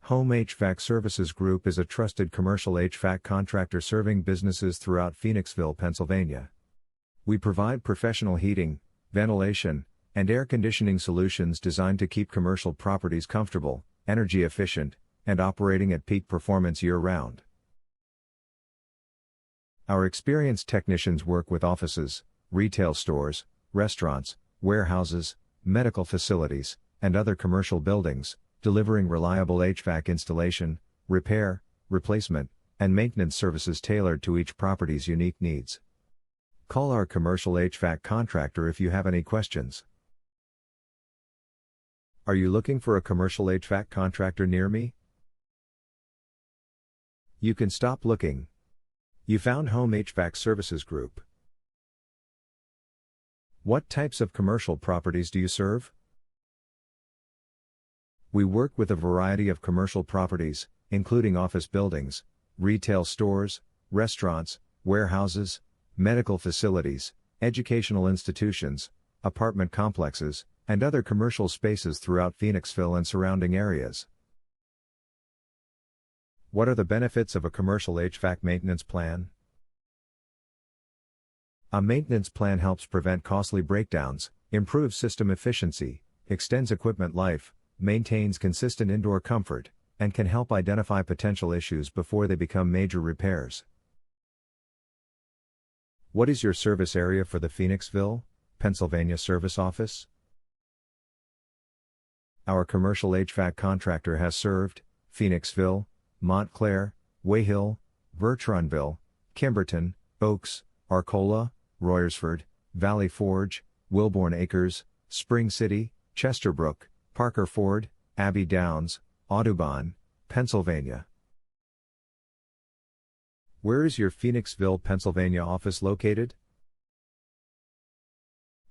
Home HVAC Services Group is a trusted commercial HVAC contractor serving businesses throughout Phoenixville, Pennsylvania. We provide professional heating, ventilation, and air conditioning solutions designed to keep commercial properties comfortable, energy efficient, and operating at peak performance year-round. Our experienced technicians work with offices, retail stores, restaurants, warehouses, medical facilities, and other commercial buildings, delivering reliable HVAC installation, repair, replacement, and maintenance services tailored to each property's unique needs. Call our commercial HVAC contractor if you have any questions. Are you looking for a commercial HVAC contractor near me? You can stop looking. You found Home HVAC Services Group. What types of commercial properties do you serve? We work with a variety of commercial properties, including office buildings, retail stores, restaurants, warehouses, medical facilities, educational institutions, apartment complexes, and other commercial spaces throughout Phoenixville and surrounding areas. What are the benefits of a commercial HVAC maintenance plan? A maintenance plan helps prevent costly breakdowns, improves system efficiency, extends equipment life, maintains consistent indoor comfort, and can help identify potential issues before they become major repairs. What is your service area for the Phoenixville, Pennsylvania service office? Our commercial HVAC contractor has served Phoenixville, Montclair, Wayhill, Bertrandville, Kimberton, Oaks, Arcola, Royersford, Valley Forge, Wilbourn Acres, Spring City, Chesterbrook, Parker Ford, Abbey Downs, Audubon, Pennsylvania. Where is your Phoenixville, Pennsylvania office located?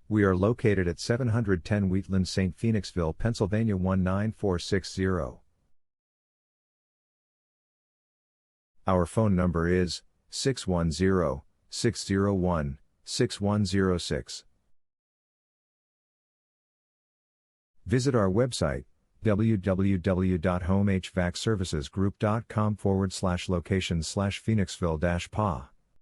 We are located at 710 Wheatland St. Phoenixville, Pennsylvania 19460. Our phone number is 610-601-6106. Visit our website, www.homehvacservicesgroup.com/locations/Phoenixville-PA.